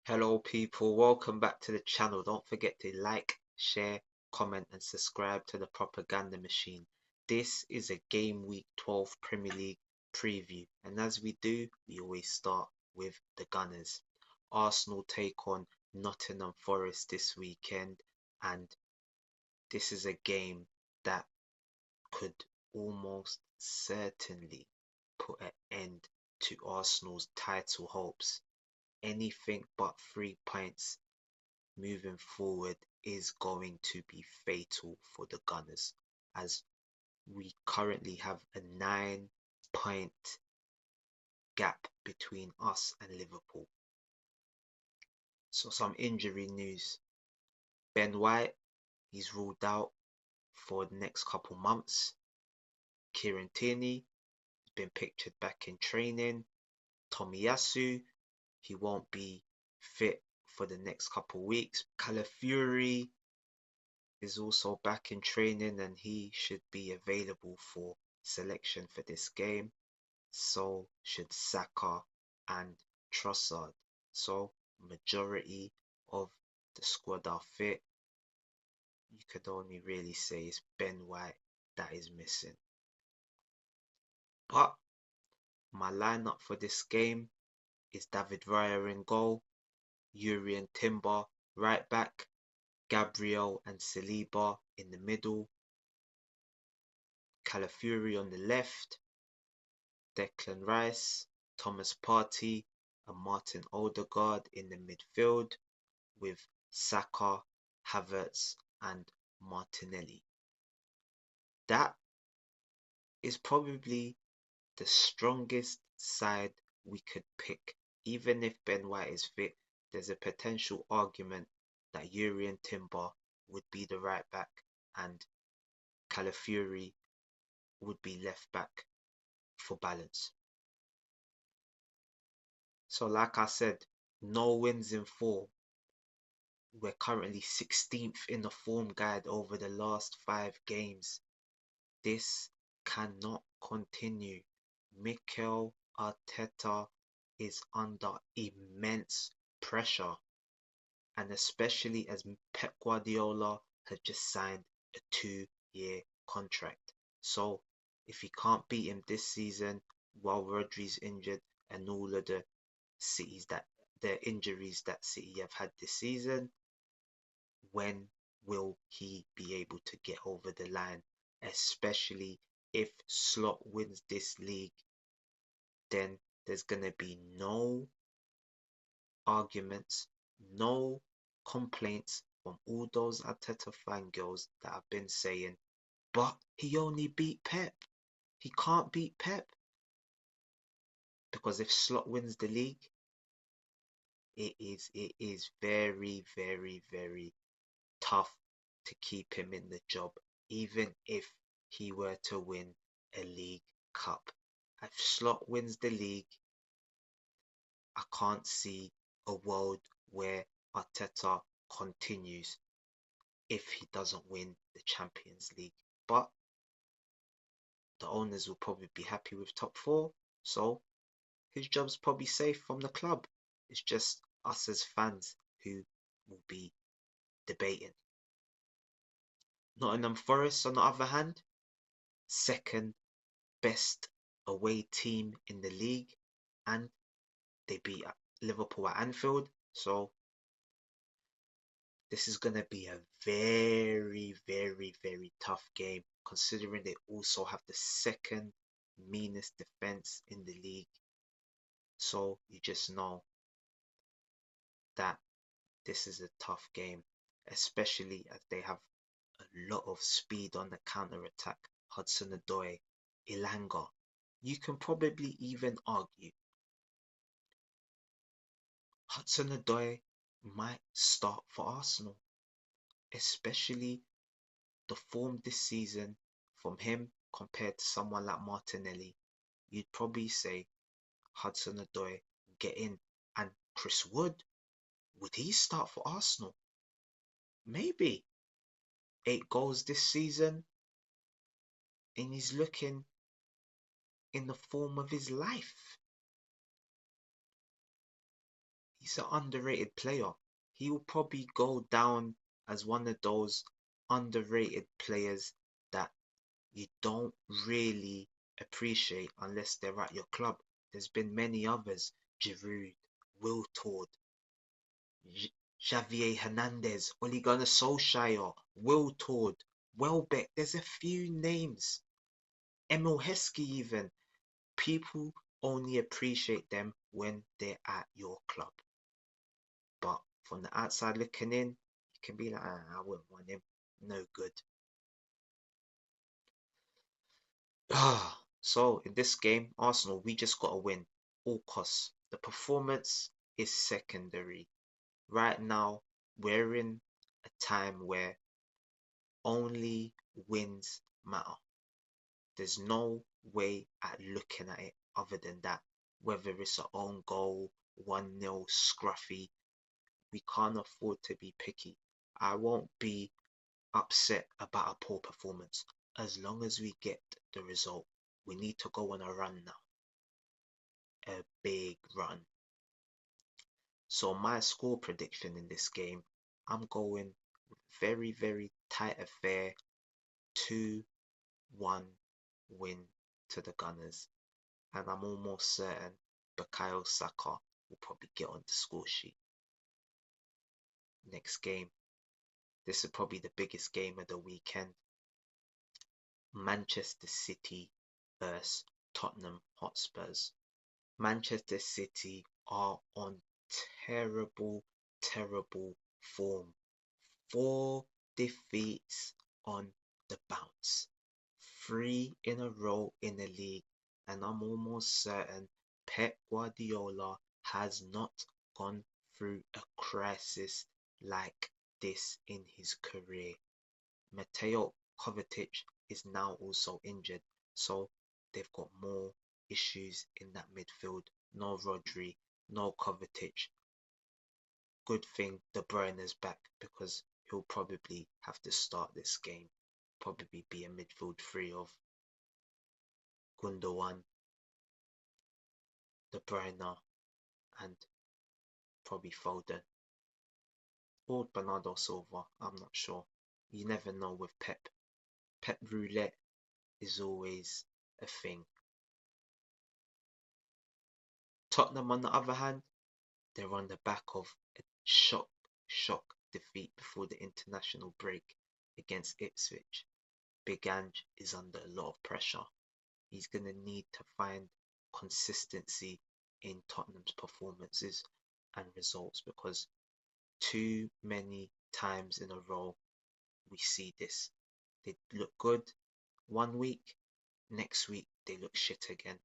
Hello people, welcome back to the channel. Don't forget to like, share, comment and subscribe to the propaganda machine. This is a game week 12 Premier League preview, and as we do, we always start with the Gunners. Arsenal take on Nottingham Forest this weekend, and this is a game that could almost certainly put an end to Arsenal's title hopes. Anything but 3 points moving forward is going to be fatal for the Gunners, as we currently have a 9 point gap between us and Liverpool. So some injury news. Ben White, he's ruled out for the next couple months. Kieran Tierney has been pictured back in training. Tomiyasu, he won't be fit for the next couple weeks. Calafiori is also back in training and he should be available for selection for this game. So should Saka and Trossard. So majority of the squad are fit. You could only really say it's Ben White that is missing. But my lineup for this game is David Raya in goal, Yuri and Timber right back, Gabriel and Saliba in the middle, Calafiori on the left, Declan Rice, Thomas Partey and Martin Odegaard in the midfield with Saka, Havertz and Martinelli. That is probably the strongest side we could pick. Even if Ben White is fit, there's a potential argument that Yuri and Timber would be the right back and Calafiori would be left back for balance. So like I said, no wins in 4. We're currently 16th in the form guide over the last 5 games. This cannot continue. Mikel Arteta is under immense pressure, and especially as Pep Guardiola has just signed a 2-year contract. So if he can't beat him this season while Rodri's injured and all of the injuries that City have had this season, when will he be able to get over the line? Especially if Slot wins this league, then there's gonna be no arguments, no complaints from all those Arteta fangirls that have been saying, but he only beat Pep. He can't beat Pep. Because if Slot wins the league, it is very, very, very tough to keep him in the job, even if he were to win a League Cup. If Slot wins the league, I can't see a world where Arteta continues if he doesn't win the Champions League. But the owners will probably be happy with top 4, so his job's probably safe from the club. It's just us as fans who will be debating. Nottingham Forest, on the other hand, second best away team in the league, and they beat Liverpool at Anfield. So this is going to be a very, very, very tough game, considering they also have the second meanest defense in the league. So you just know that this is a tough game, especially as they have a lot of speed on the counter-attack. Hudson-Odoi, Ilanga. You can probably even argue Hudson-Odoi might start for Arsenal, especially the form this season from him compared to someone like Martinelli. You'd probably say Hudson-Odoi get in, and Chris Wood, would he start for Arsenal? Maybe. 8 goals this season, and he's looking in the form of his life. He's an underrated player. He will probably go down as one of those underrated players that you don't really appreciate unless they're at your club. There's been many others: Giroud, Wiltord, Xavier Hernandez, Ole Gunnar Solskjaer, Wiltord, Welbeck. There's a few names. Emil Heskey even. People only appreciate them when they're at your club. But from the outside looking in, you can be like, I wouldn't want him. No good. So in this game, Arsenal, we just got to win. All costs. The performance is secondary. Right now, we're in a time where only wins matter. There's no way at looking at it other than that. Whether it's our own goal, 1-0 scruffy, we can't afford to be picky. I won't be upset about a poor performance as long as we get the result. We need to go on a run now, a big run. So my score prediction in this game, I'm going very, very tight affair, 2-1 win to the Gunners. And I'm almost certain Bukayo Saka will probably get on the score sheet. Next game, this is probably the biggest game of the weekend. Manchester City versus Tottenham Hotspurs. Manchester City are on terrible, terrible form. 4 defeats on the bounce. 3 in a row in the league, and I'm almost certain Pep Guardiola has not gone through a crisis like this in his career. Mateo Kovacic is now also injured, so they've got more issues in that midfield. No Rodri, no Kovacic. Good thing De Bruyne is back because he'll probably have to start this game. Probably be a midfield three of Gundogan, De Bruyne, and probably Foden. Or Bernardo Silva, I'm not sure. You never know with Pep. Pep roulette is always a thing. Tottenham, on the other hand, they're on the back of a shock defeat before the international break against Ipswich. Big Ange is under a lot of pressure. He's going to need to find consistency in Tottenham's performances and results because too many times in a row we see this. They look good one week, next week they look shit again.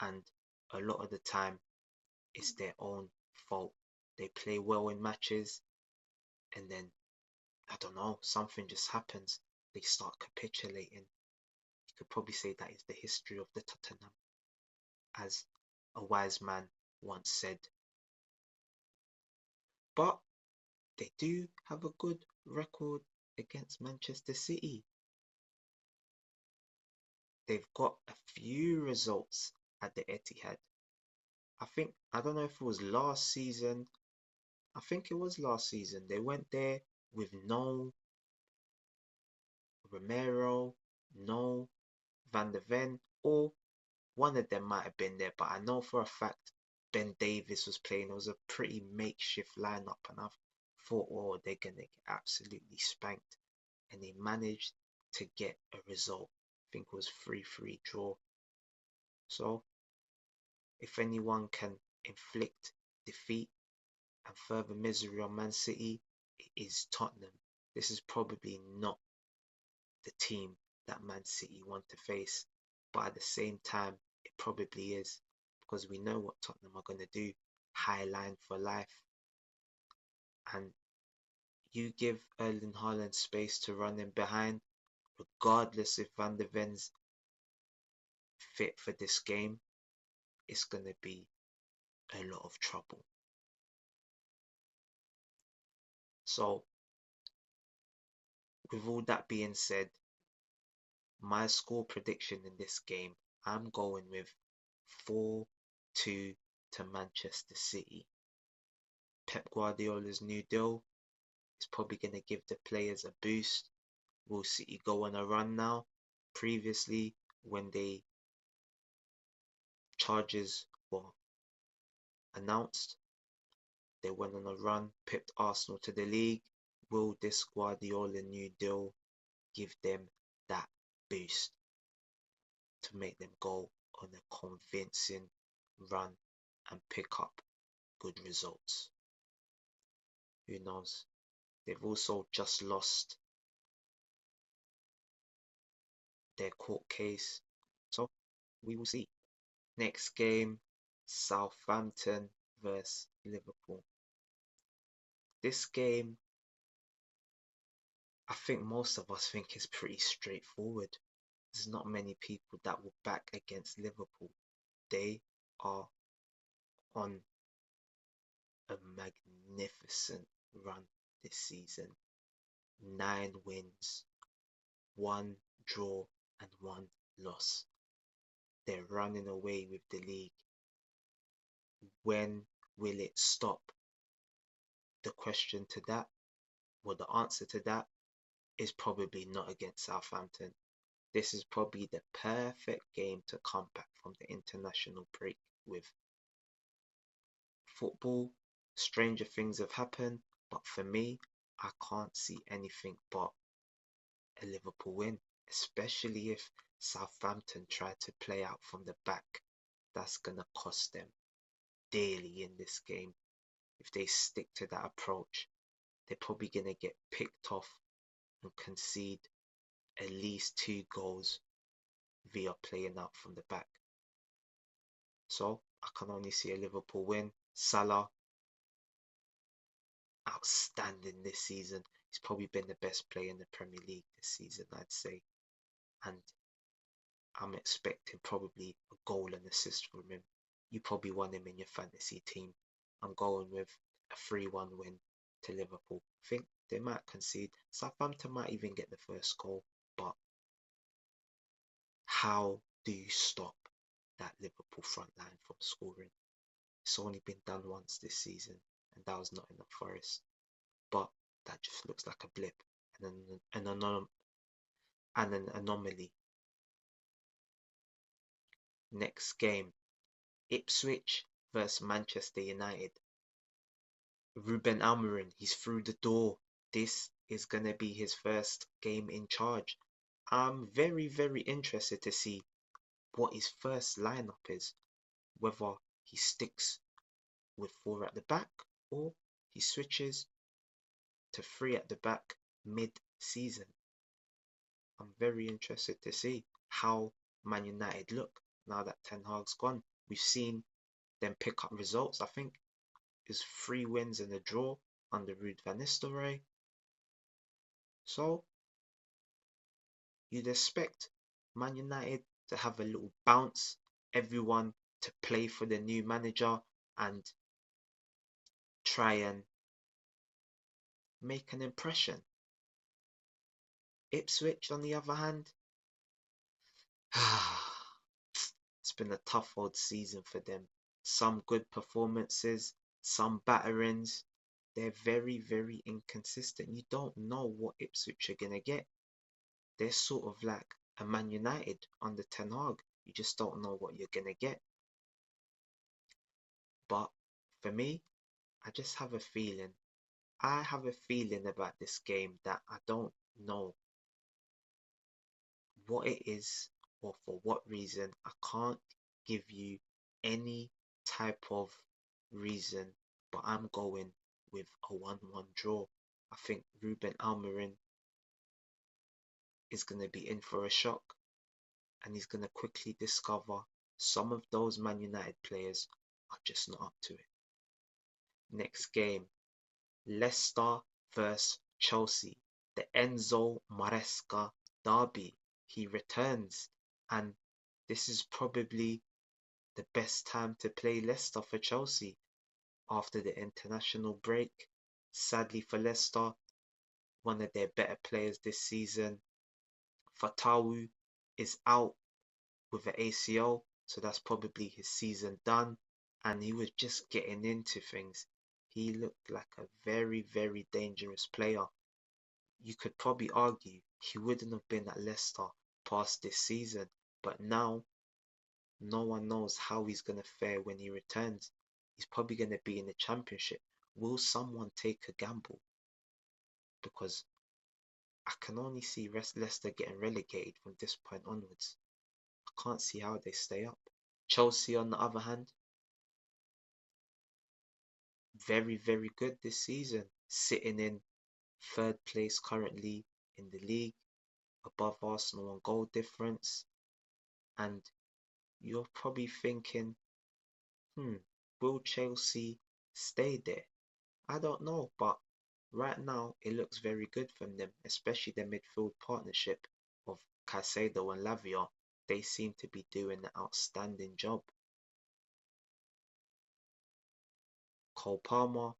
And a lot of the time it's their own fault. They play well in matches and then, I don't know, something just happens. They start capitulating. You could probably say that is the history of the Tottenham. As a wise man once said. But they do have a good record against Manchester City. They've got a few results at the Etihad. I don't know if it was last season. I think it was last season. They went there with no Romero, no Van der Ven, or one of them might have been there, but I know for a fact Ben Davies was playing. It was a pretty makeshift lineup, and I thought, oh, they're going to get absolutely spanked. And they managed to get a result. I think it was 3-3 draw. So, if anyone can inflict defeat and further misery on Man City, it is Tottenham. This is probably not the team that Man City want to face, but at the same time, it probably is because we know what Tottenham are going to do. High line for life. And you give Erling Haaland space to run in behind, regardless if Van der Ven's fit for this game, it's going to be a lot of trouble. So, with all that being said, my score prediction in this game, I'm going with 4-2 to Manchester City. Pep Guardiola's new deal is probably going to give the players a boost. Will City go on a run now? Previously, when the charges were announced, they went on a run, pipped Arsenal to the league. Will this Guardiola new deal give them that boost to make them go on a convincing run and pick up good results? Who knows? They've also just lost their court case, so we will see. Next game, Southampton versus Liverpool. This game, I think most of us think is pretty straightforward. There's not many people that will back against Liverpool. They are on a magnificent run this season. 9 wins, 1 draw, and 1 loss. They're running away with the league. When will it stop? The question to that, well, the answer to that is probably not against Southampton. This is probably the perfect game to come back from the international break with. Football, stranger things have happened, but for me, I can't see anything but a Liverpool win, especially if Southampton try to play out from the back. That's going to cost them dearly in this game. If they stick to that approach, they're probably going to get picked off and concede at least 2 goals via playing out from the back. So I can only see a Liverpool win. Salah, outstanding this season. He's probably been the best player in the Premier League this season, I'd say. And I'm expecting probably a goal and assist from him. You probably want him in your fantasy team. I'm going with a 3-1 win to Liverpool. I think they might concede. Southampton might even get the first goal. But how do you stop that Liverpool front line from scoring? It's only been done once this season, and that was Nottingham Forest. But that just looks like a blip and an anomaly. Next game, Ipswich versus Manchester United. Ruben Almiron, he's through the door. This is going to be his first game in charge. I'm very, very interested to see what his first lineup is. Whether he sticks with 4 at the back or he switches to 3 at the back mid-season. I'm very interested to see how Man United look now that Ten Hag's gone. We've seen them pick up results. I think it's 3 wins and a draw under Ruud van Nistelrooy. So you'd expect Man United to have a little bounce, everyone to play for the new manager and try and make an impression. Ipswich, on the other hand, it's been a tough old season for them. Some good performances, some batterings. They're very, very inconsistent. You don't know what Ipswich are going to get. They're sort of like a Man United under Ten Hag. You just don't know what you're going to get. But for me, I just have a feeling. I have a feeling about this game that I don't know what it is or for what reason. I can't give you any type of reason, but I'm going with a 1-1 draw. I think Ruben Almiron is going to be in for a shock, and he's going to quickly discover some of those Man United players are just not up to it. Next game, Leicester versus Chelsea. The Enzo Maresca derby. He returns, and this is probably the best time to play Leicester for Chelsea after the international break. Sadly for Leicester, one of their better players this season, Fatawu, is out with an ACL, so that's probably his season done, and he was just getting into things. he looked like a very, very dangerous player. You could probably argue he wouldn't have been at Leicester past this season, but now no one knows how he's going to fare when he returns. He's probably going to be in the Championship. Will someone take a gamble? Because I can only see Leicester getting relegated from this point onwards. I can't see how they stay up. Chelsea, on the other hand, very, very good this season, sitting in third place currently in the league, above Arsenal on goal difference. And you're probably thinking, hmm, will Chelsea stay there? I don't know, but right now it looks very good from them, especially their midfield partnership of Caicedo and Lavia. They seem to be doing an outstanding job. Cole Palmer,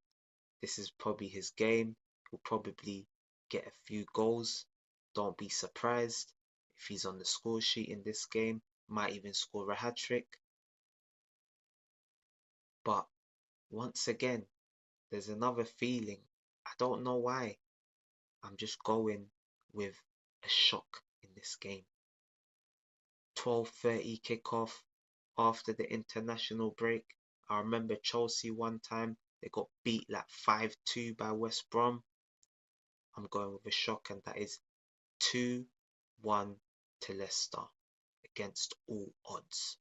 this is probably his game. He'll probably get a few goals. Don't be surprised if he's on the score sheet in this game. Might even score a hat-trick. But once again, there's another feeling. I don't know why. I'm just going with a shock in this game. 12:30 kickoff after the international break. I remember Chelsea one time, they got beat like 5-2 by West Brom. I'm going with a shock, and that is 2-1 to Leicester against all odds.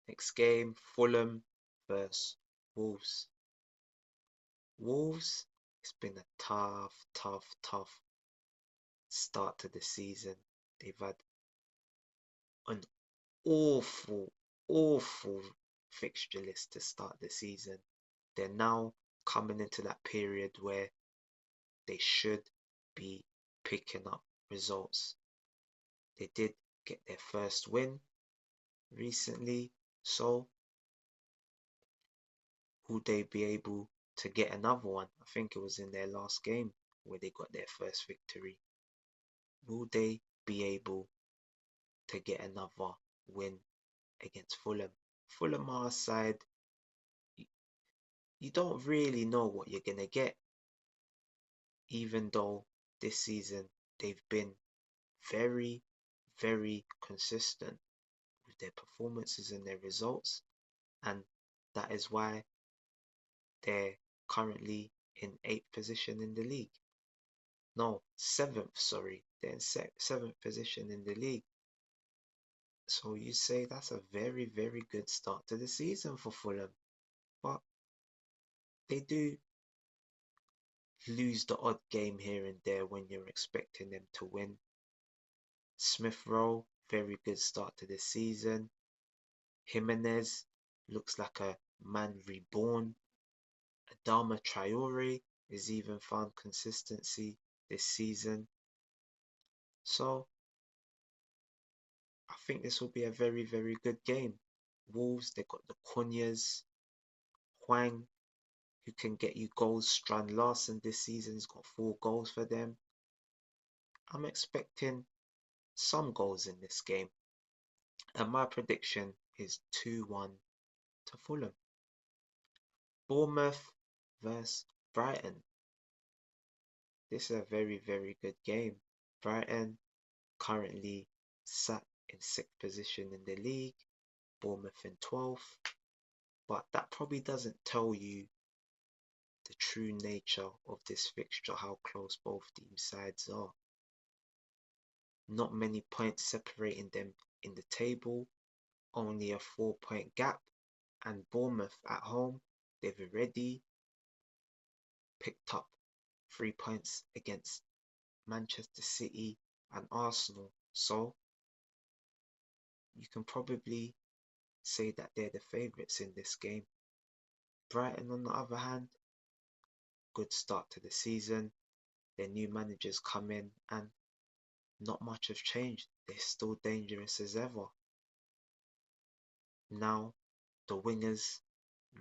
Next game, Fulham versus Wolves. Wolves, it's been a tough start to the season. They've had an awful, awful fixture list to start the season. They're now coming into that period where they should be picking up results. They did get their first win recently, so will they be able to get another one? I think it was in their last game where they got their first victory. Will they be able to get another win against Fulham? Fulham are a side you don't really know what you're going to get, even though this season they've been very, very consistent with their performances and their results, and that is why they're currently in 8th position in the league. No, 7th, sorry. They're in 7th position in the league. So you say that's a very, very good start to the season for Fulham. But they do lose the odd game here and there when you're expecting them to win. Smith Rowe, very good start to the season. Jimenez looks like a man reborn. Adama Traore has even found consistency this season. So I think this will be a very, very good game. Wolves, they've got the Cunhas, Hwang, who can get you goals. Strand Larsen this season has got 4 goals for them. I'm expecting some goals in this game. And my prediction is 2-1 to Fulham. Bournemouth versus Brighton. This is a very, very good game. Brighton currently sat in 6th position in the league, Bournemouth in 12th. But that probably doesn't tell you the true nature of this fixture, how close both team sides are. Not many points separating them in the table, only a 4-point gap. And Bournemouth at home, they've already picked up 3 points against Manchester City and Arsenal. So you can probably say that they're the favourites in this game. Brighton, on the other hand, good start to the season. Their new managers come in and not much has changed. They're still dangerous as ever. Now the wingers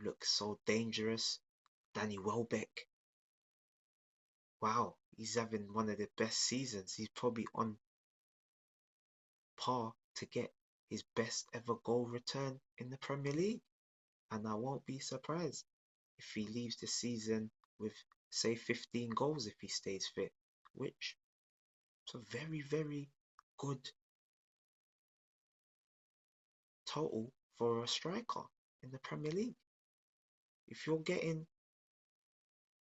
look so dangerous. Danny Welbeck. Wow, he's having one of the best seasons. He's probably on par to get his best ever goal return in the Premier League. And I won't be surprised. if he leaves the season with, say, 15 goals if he stays fit, which is a very, very good total for a striker in the Premier League. If you're getting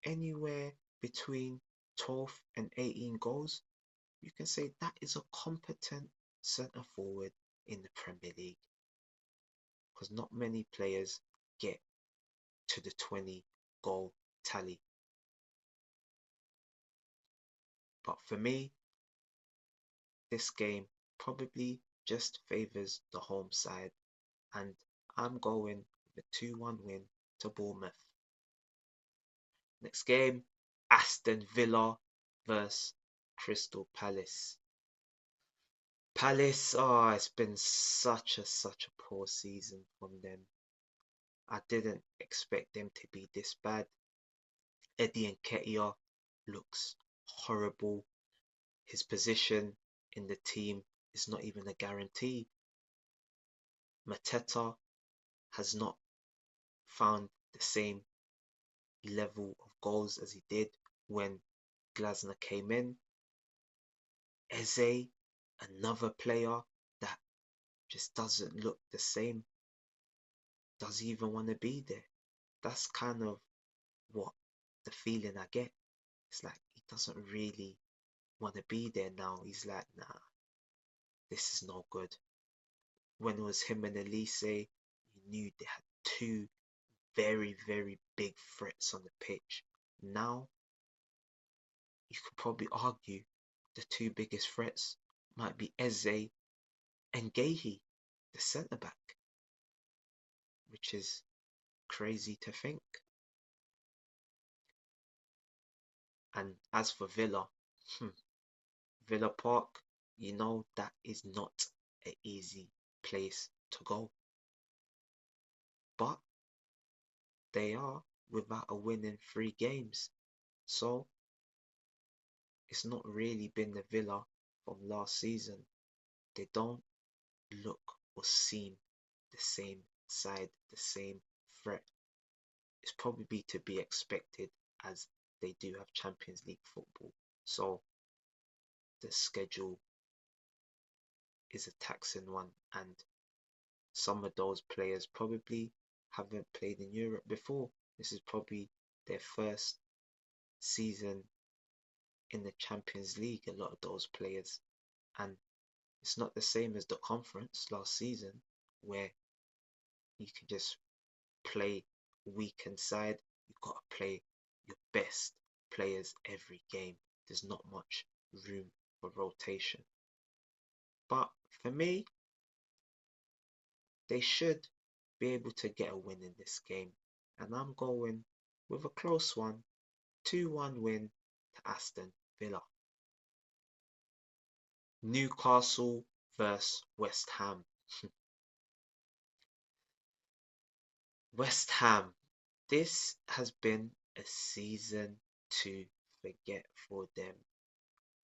anywhere between 12 and 18 goals, you can say that is a competent centre forward in the Premier League, because not many players get to the 20 goal tally. But for me, this game probably just favours the home side, and I'm going with a 2-1 win to Bournemouth. Next game, Aston Villa versus Crystal Palace. Palace, oh, it's been such a poor season from them. I didn't expect them to be this bad. Eddie Nketiah looks horrible. His position in the team is not even a guarantee. Mateta has not found the same level of goals as he did when Glasner came in. Eze, another player that just doesn't look the same, doesn't even want to be there. That's kind of what the feeling I get. It's like he doesn't really want to be there now. He's like, nah, this is no good. When it was him and Elise, you knew they had two very, very big threats on the pitch. Now, you could probably argue the two biggest threats might be Eze and Gehi, the centre back, which is crazy to think. And as for Villa, Villa Park, you know that is not an easy place to go. But they are without a win in 3 games. So it's not really been the Villa from last season. They don't look or seem the same side, the same threat. It's probably to be expected as they do have Champions League football. So the schedule is a taxing one, and some of those players probably haven't played in Europe before. This is probably their first season in the Champions League, a lot of those players. And it's not the same as the conference last season, where you can just play weekend side. You've got to play your best players every game. There's not much room for rotation. But for me, they should be able to get a win in this game. And I'm going with a close one, 2-1 win to Aston Villa. Newcastle versus West Ham. West Ham, this has been a season to forget for them.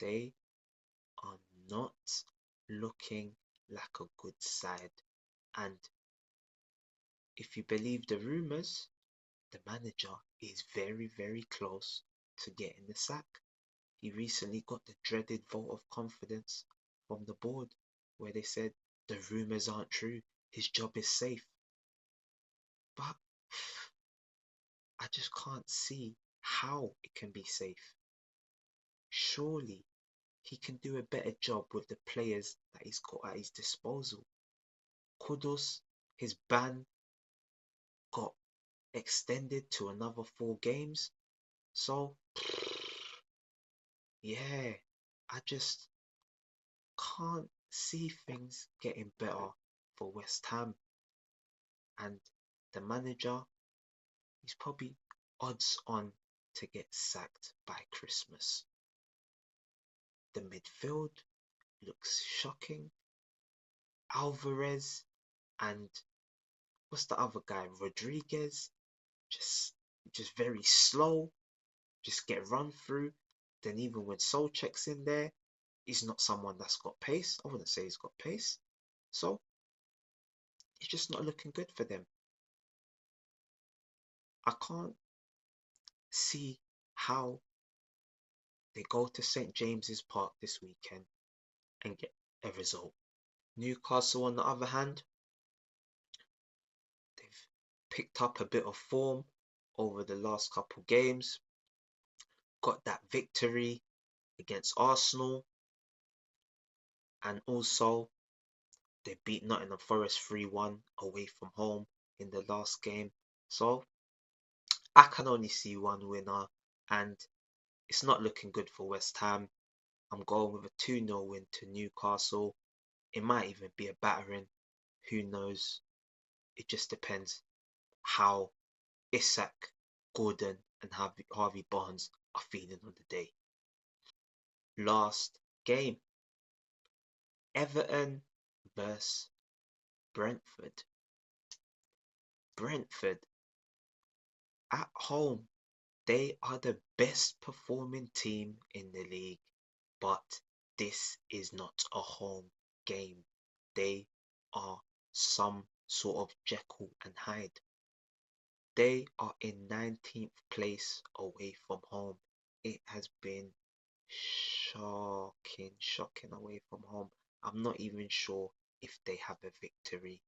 They are not looking like a good side. And if you believe the rumours, the manager is very, very close to getting the sack. He recently got the dreaded vote of confidence from the board, where they said the rumours aren't true, his job is safe. But I just can't see how it can be safe. Surely he can do a better job with the players that he's got at his disposal. Kudus, his ban got extended to another 4 games. So, yeah, I just can't see things getting better for West Ham. And the manager, he's probably odds on to get sacked by Christmas. The midfield looks shocking. Alvarez and what's the other guy? Rodriguez, just very slow, just get run through. Then even when Solchek's in there, he's not someone that's got pace. I wouldn't say he's got pace. So it's just not looking good for them. I can't see how they go to St. James's Park this weekend and get a result. Newcastle, on the other hand, they've picked up a bit of form over the last couple games, got that victory against Arsenal, and also they beat Nottingham Forest 3-1 away from home in the last game. So I can only see one winner, and it's not looking good for West Ham. I'm going with a 2-0 win to Newcastle. It might even be a battering. Who knows? It just depends how Isak, Gordon, and Harvey Barnes are feeling on the day. Last game, Everton versus Brentford. Brentford at home, they are the best performing team in the league, but this is not a home game. They are some sort of Jekyll and Hyde. They are in 19th place away from home. It has been shocking away from home. I'm not even sure if they have a victory.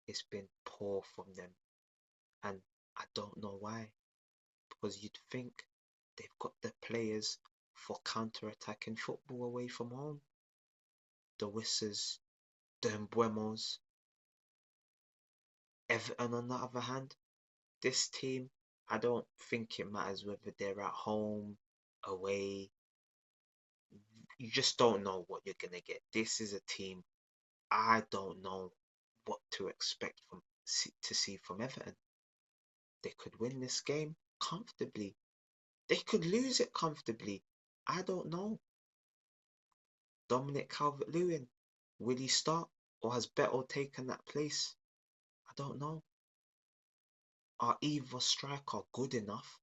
It's been poor from them, and I don't know why. Because you'd think they've got the players for counter-attacking football away from home. The Wissers, the Mbuemos. Everton, on the other hand, this team, I don't think it matters whether they're at home, away. You just don't know what you're going to get. This is a team I don't know what to expect to see from Everton. They could win this game comfortably. They could lose it comfortably. I don't know. Dominic Calvert-Lewin, will he start, or has Beto taken that place? I don't know. Are either striker good enough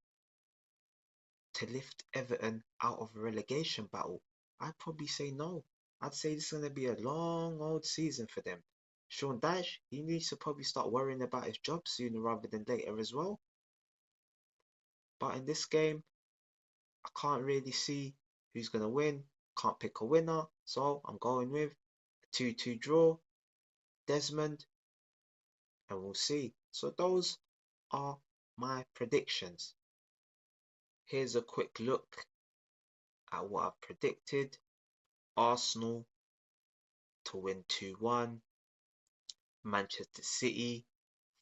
to lift Everton out of a relegation battle? I'd probably say no. I'd say this is going to be a long old season for them. Sean Dyche, he needs to probably start worrying about his job sooner rather than later as well. But in this game, I can't really see who's going to win. Can't pick a winner. So I'm going with a 2-2 draw. Desmond, and we'll see. So those are my predictions. Here's a quick look at what I've predicted. Arsenal to win 2-1. Manchester City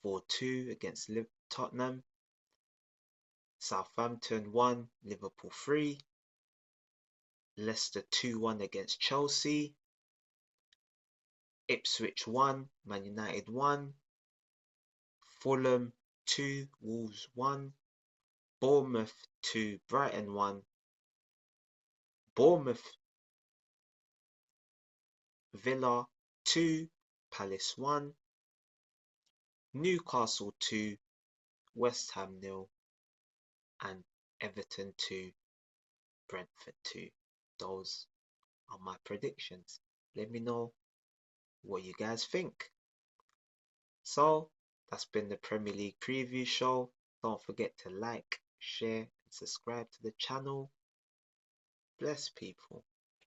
4-2 against Tottenham. Southampton 1, Liverpool 3. Leicester 2-1 against Chelsea. Ipswich 1, Man United 1. Fulham 2, Wolves 1. Bournemouth 2, Brighton 1. Bournemouth Villa 2, Palace 1. Newcastle 2, West Ham 0, and Everton 2, Brentford 2. Those are my predictions. Let me know what you guys think. So, that's been the Premier League preview show. Don't forget to like, share, and subscribe to the channel. Bless people.